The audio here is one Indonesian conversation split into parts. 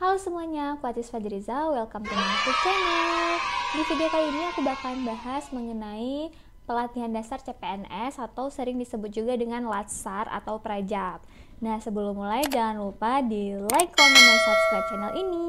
Halo semuanya, aku Atis Fadriza, welcome to my YouTube channel. Di video kali ini aku bakalan bahas mengenai pelatihan dasar CPNS atau sering disebut juga dengan Latsar atau Prajab. Nah, sebelum mulai jangan lupa di like, comment, dan subscribe channel ini.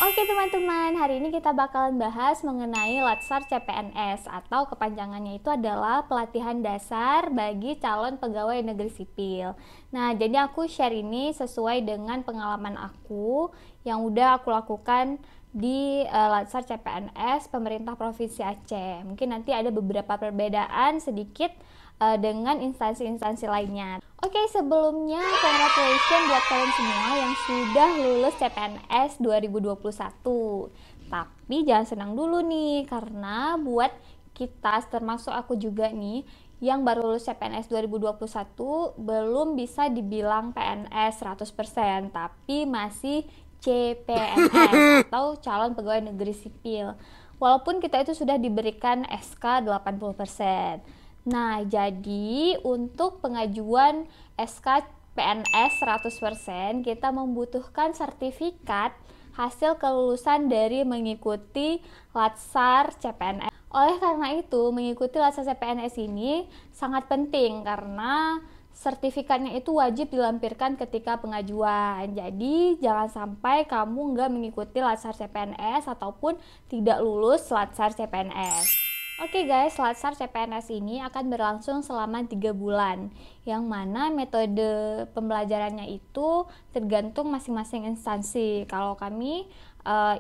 Oke teman-teman, hari ini kita bakalan bahas mengenai Latsar CPNS atau kepanjangannya itu adalah pelatihan dasar bagi calon pegawai negeri sipil. Nah, jadi aku share ini sesuai dengan pengalaman aku yang udah aku lakukan di Latsar CPNS pemerintah Provinsi Aceh. Mungkin nanti ada beberapa perbedaan sedikit dengan instansi-instansi lainnya. Oke, sebelumnya congratulations buat kalian semua yang sudah lulus CPNS 2021. Tapi jangan senang dulu nih, karena buat kita, termasuk aku juga nih, yang baru lulus CPNS 2021 belum bisa dibilang PNS 100%, tapi masih CPNS atau calon pegawai negeri sipil. Walaupun kita itu sudah diberikan SK 80%. Nah, jadi untuk pengajuan SK PNS 100% kita membutuhkan sertifikat hasil kelulusan dari mengikuti Latsar CPNS. Oleh karena itu, mengikuti Latsar CPNS ini sangat penting karena sertifikatnya itu wajib dilampirkan ketika pengajuan. Jadi jangan sampai kamu nggak mengikuti Latsar CPNS ataupun tidak lulus Latsar CPNS. Oke guys, Latsar CPNS ini akan berlangsung selama 3 bulan, yang mana metode pembelajarannya itu tergantung masing-masing instansi. Kalau kami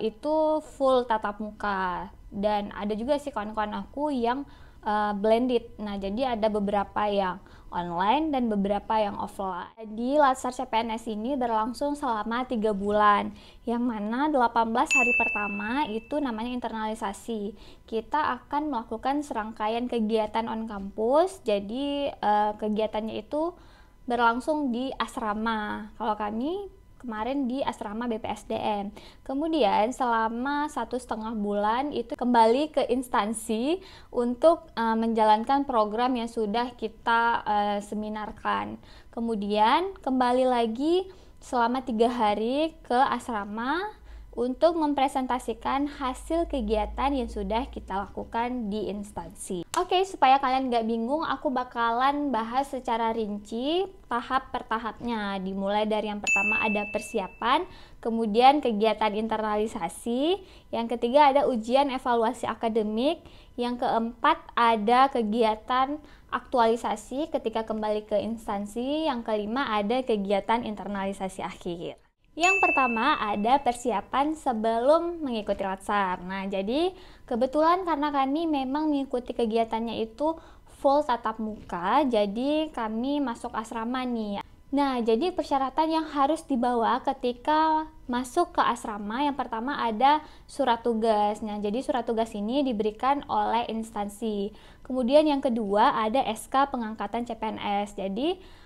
itu full tatap muka, dan ada juga sih kawan-kawan aku yang blended. Nah, jadi ada beberapa yang online dan beberapa yang offline. Jadi Latsar CPNS ini berlangsung selama 3 bulan, yang mana 18 hari pertama itu namanya internalisasi. Kita akan melakukan serangkaian kegiatan on campus. Jadi kegiatannya itu berlangsung di asrama. Kalau kami kemarin di asrama BPSDM. Kemudian selama 1,5 bulan itu kembali ke instansi untuk menjalankan program yang sudah kita seminarkan. Kemudian kembali lagi selama 3 hari ke asrama untuk mempresentasikan hasil kegiatan yang sudah kita lakukan di instansi. Oke, supaya kalian gak bingung, aku bakalan bahas secara rinci tahap per tahapnya. Dimulai dari yang pertama ada persiapan, kemudian kegiatan internalisasi, yang ketiga ada ujian evaluasi akademik, yang keempat ada kegiatan aktualisasi ketika kembali ke instansi, yang kelima ada kegiatan internalisasi akhir. Yang pertama ada persiapan sebelum mengikuti Latsar. Nah, jadi kebetulan karena kami memang mengikuti kegiatannya itu full tatap muka, jadi kami masuk asrama nih. Nah, jadi persyaratan yang harus dibawa ketika masuk ke asrama, yang pertama ada surat tugas. Nah, jadi surat tugas ini diberikan oleh instansi. Kemudian yang kedua ada SK pengangkatan CPNS. Jadi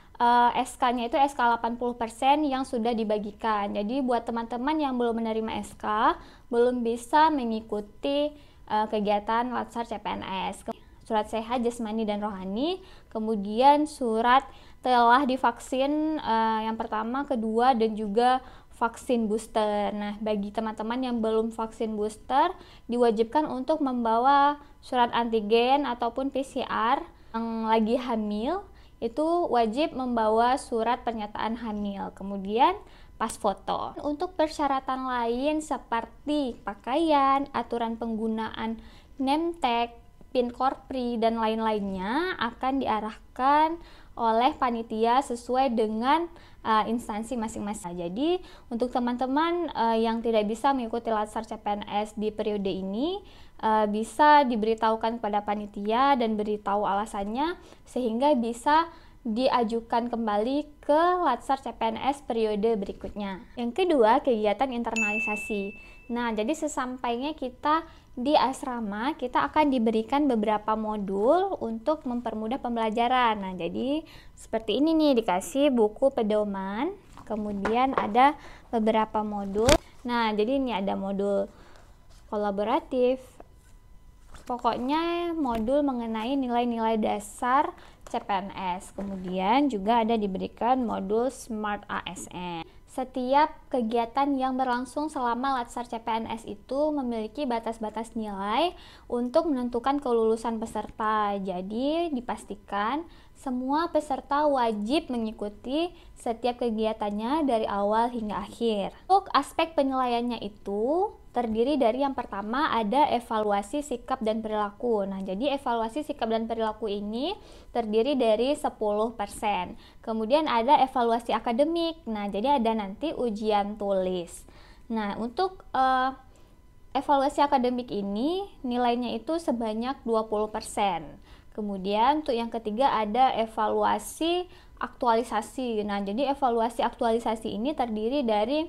SK-nya itu SK 80% yang sudah dibagikan. Jadi buat teman-teman yang belum menerima SK, belum bisa mengikuti kegiatan Latsar CPNS. Surat sehat jasmani dan rohani, kemudian surat telah divaksin yang pertama, kedua, dan juga vaksin booster. Nah, bagi teman-teman yang belum vaksin booster, diwajibkan untuk membawa surat antigen ataupun PCR. Yang lagi hamil itu wajib membawa surat pernyataan hamil, kemudian pas foto. Untuk persyaratan lain seperti pakaian, aturan penggunaan name tag, PIN Korpri, dan lain-lainnya akan diarahkan oleh panitia sesuai dengan instansi masing-masing. Jadi untuk teman-teman yang tidak bisa mengikuti Latsar CPNS di periode ini, bisa diberitahukan kepada panitia dan beritahu alasannya sehingga bisa diajukan kembali ke Latsar CPNS periode berikutnya. Yang kedua, kegiatan internalisasi. Nah, jadi sesampainya kita di asrama, kita akan diberikan beberapa modul untuk mempermudah pembelajaran. Nah, jadi seperti ini nih, dikasih buku pedoman, kemudian ada beberapa modul. Nah, jadi ini ada modul kolaboratif. Pokoknya modul mengenai nilai-nilai dasar CPNS. Kemudian juga ada diberikan modul Smart ASN. Setiap kegiatan yang berlangsung selama Latsar CPNS itu memiliki batas-batas nilai untuk menentukan kelulusan peserta. Jadi, dipastikan semua peserta wajib mengikuti setiap kegiatannya dari awal hingga akhir. Untuk aspek penilaiannya itu terdiri dari yang pertama ada evaluasi sikap dan perilaku. Nah, jadi evaluasi sikap dan perilaku ini terdiri dari 10%. Kemudian ada evaluasi akademik. Nah, jadi ada nanti ujian tulis. Nah, untuk evaluasi akademik ini nilainya itu sebanyak 20%. Kemudian untuk yang ketiga ada evaluasi aktualisasi. Nah, jadi evaluasi aktualisasi ini terdiri dari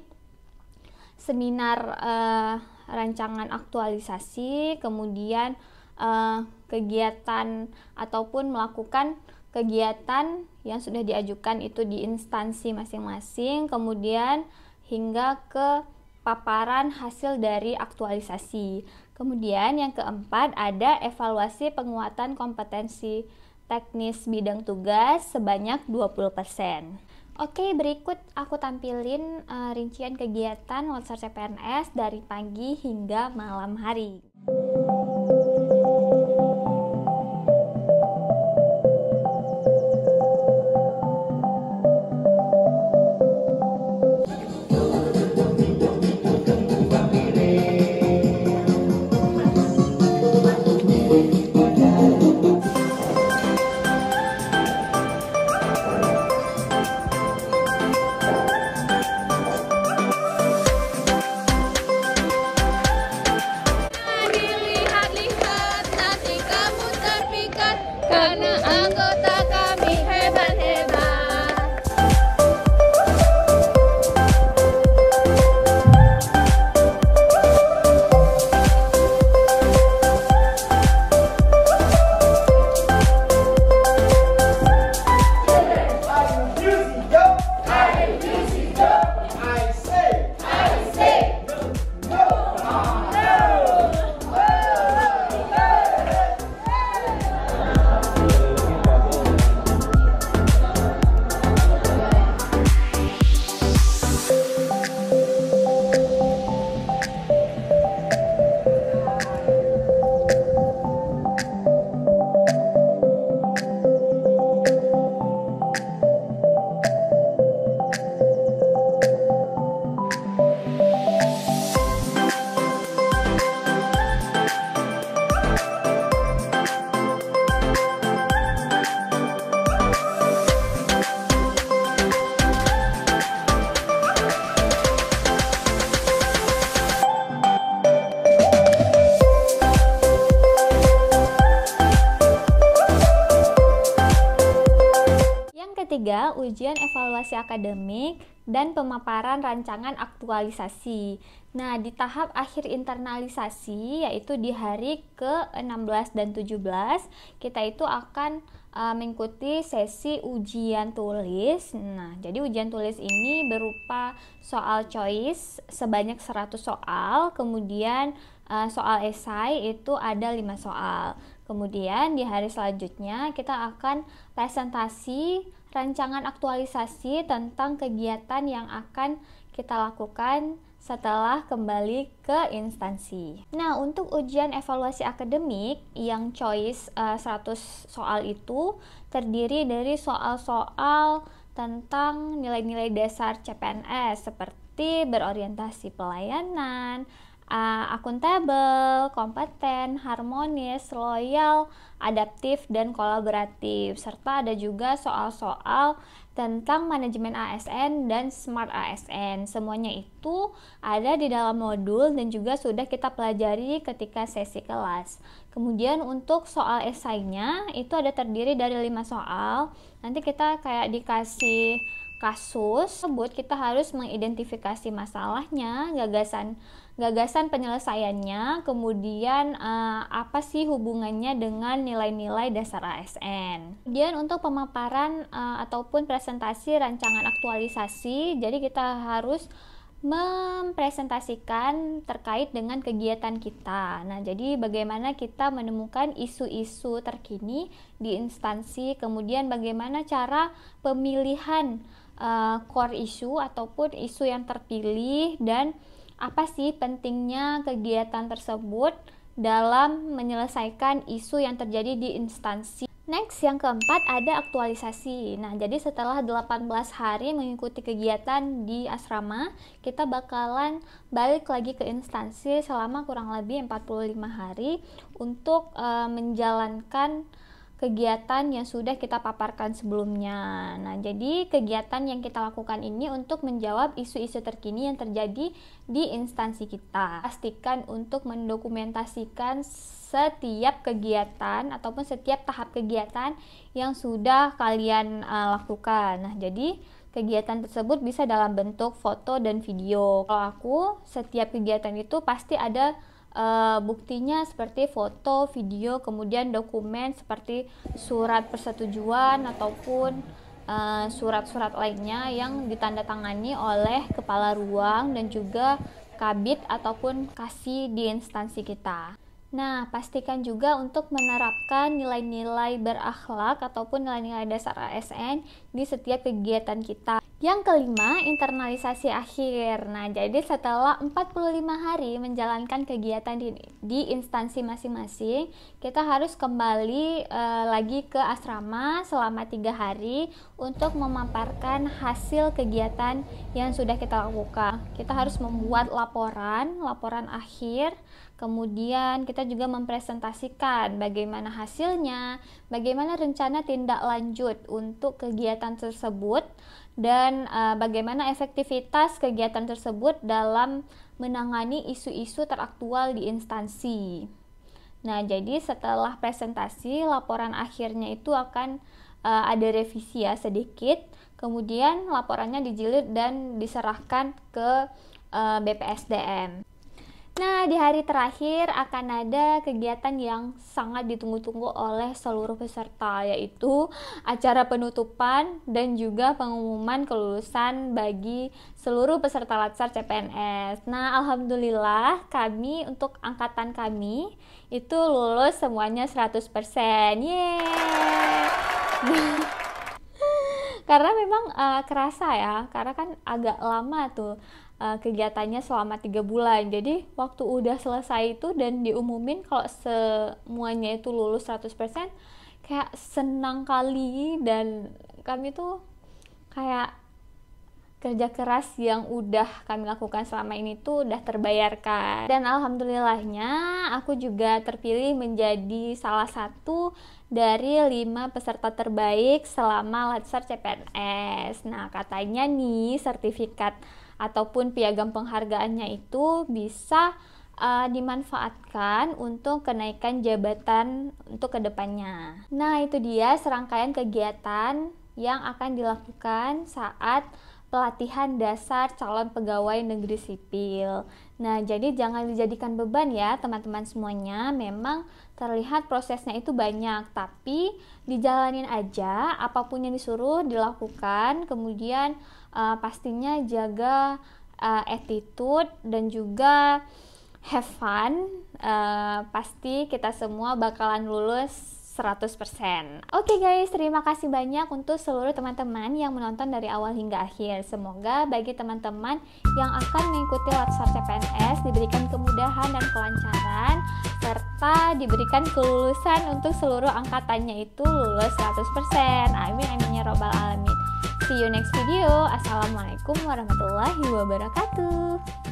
seminar rancangan aktualisasi, kemudian kegiatan ataupun melakukan kegiatan yang sudah diajukan itu di instansi masing-masing, kemudian hingga ke paparan hasil dari aktualisasi. Kemudian yang keempat ada evaluasi penguatan kompetensi teknis bidang tugas sebanyak 20%. Oke, berikut aku tampilin rincian kegiatan Latsar CPNS dari pagi hingga malam hari. Karena anggota kami hebat-hebat. Ketiga, ujian evaluasi akademik dan pemaparan rancangan aktualisasi. Nah, di tahap akhir internalisasi, yaitu di hari ke-16 dan 17, kita itu akan mengikuti sesi ujian tulis. Nah, jadi ujian tulis ini berupa soal choice sebanyak 100 soal, kemudian soal esai itu ada 5 soal. Kemudian di hari selanjutnya kita akan presentasi rancangan aktualisasi tentang kegiatan yang akan kita lakukan setelah kembali ke instansi. Nah, untuk ujian evaluasi akademik yang choice 100 soal itu terdiri dari soal-soal tentang nilai-nilai dasar CPNS seperti berorientasi pelayanan, akuntabel, kompeten, harmonis, loyal, adaptif, dan kolaboratif. Serta ada juga soal-soal tentang manajemen ASN dan smart ASN. Semuanya itu ada di dalam modul dan juga sudah kita pelajari ketika sesi kelas. Kemudian untuk soal esainya itu ada terdiri dari 5 soal. Nanti kita kayak dikasih kasus tersebut, kita harus mengidentifikasi masalahnya, gagasan penyelesaiannya, kemudian apa sih hubungannya dengan nilai-nilai dasar ASN. Kemudian untuk pemaparan ataupun presentasi rancangan aktualisasi, jadi kita harus mempresentasikan terkait dengan kegiatan kita. Nah, jadi bagaimana kita menemukan isu-isu terkini di instansi, kemudian bagaimana cara pemilihan core issue ataupun isu yang terpilih dan apa sih pentingnya kegiatan tersebut dalam menyelesaikan isu yang terjadi di instansi. Next, yang keempat ada aktualisasi. Nah, jadi setelah 18 hari mengikuti kegiatan di asrama, kita bakalan balik lagi ke instansi selama kurang lebih 45 hari untuk menjalankan kegiatan yang sudah kita paparkan sebelumnya. Nah, jadi kegiatan yang kita lakukan ini untuk menjawab isu-isu terkini yang terjadi di instansi kita. Pastikan untuk mendokumentasikan setiap kegiatan ataupun setiap tahap kegiatan yang sudah kalian lakukan. Nah, jadi kegiatan tersebut bisa dalam bentuk foto dan video. Kalau aku, setiap kegiatan itu pasti ada buktinya seperti foto, video, kemudian dokumen seperti surat persetujuan ataupun surat-surat lainnya yang ditandatangani oleh kepala ruang dan juga kabid ataupun kasih di instansi kita. Nah, pastikan juga untuk menerapkan nilai-nilai berakhlak ataupun nilai-nilai dasar ASN di setiap kegiatan kita. Yang kelima, internalisasi akhir. Nah, jadi setelah 45 hari menjalankan kegiatan di instansi masing-masing, kita harus kembali lagi ke asrama selama 3 hari untuk memaparkan hasil kegiatan yang sudah kita lakukan. Kita harus membuat laporan akhir. Kemudian kita juga mempresentasikan bagaimana hasilnya, bagaimana rencana tindak lanjut untuk kegiatan tersebut, dan bagaimana efektivitas kegiatan tersebut dalam menangani isu-isu teraktual di instansi. Nah, jadi setelah presentasi, laporan akhirnya itu akan ada revisi ya sedikit, kemudian laporannya dijilid dan diserahkan ke BPSDM. Nah, di hari terakhir akan ada kegiatan yang sangat ditunggu-tunggu oleh seluruh peserta, yaitu acara penutupan dan juga pengumuman kelulusan bagi seluruh peserta Latsar CPNS. Nah, alhamdulillah kami untuk angkatan kami itu lulus semuanya 100%. Yeay! Karena memang kerasa ya, karena kan agak lama tuh kegiatannya selama 3 bulan. Jadi waktu udah selesai itu dan diumumin kalau semuanya itu lulus 100%, kayak senang kali, dan kami tuh kayak kerja keras yang udah kami lakukan selama ini tuh udah terbayarkan. Dan alhamdulillahnya aku juga terpilih menjadi salah satu dari 5 peserta terbaik selama Latsar CPNS. Nah, katanya nih sertifikat ataupun piagam penghargaannya itu bisa dimanfaatkan untuk kenaikan jabatan untuk kedepannya. Nah, itu dia serangkaian kegiatan yang akan dilakukan saat pelatihan dasar calon pegawai negeri sipil. Nah, jadi jangan dijadikan beban ya teman-teman semuanya. Memang terlihat prosesnya itu banyak, tapi dijalanin aja, apapun yang disuruh dilakukan. Kemudian pastinya jaga attitude dan juga have fun. Pasti kita semua bakalan lulus 100%. Oke guys, terima kasih banyak untuk seluruh teman-teman yang menonton dari awal hingga akhir. Semoga bagi teman-teman yang akan mengikuti Latsar CPNS diberikan kemudahan dan kelancaran, serta diberikan kelulusan untuk seluruh angkatannya itu lulus 100%. Amin amin ya robbal alamin. See you next video. Assalamualaikum warahmatullahi wabarakatuh.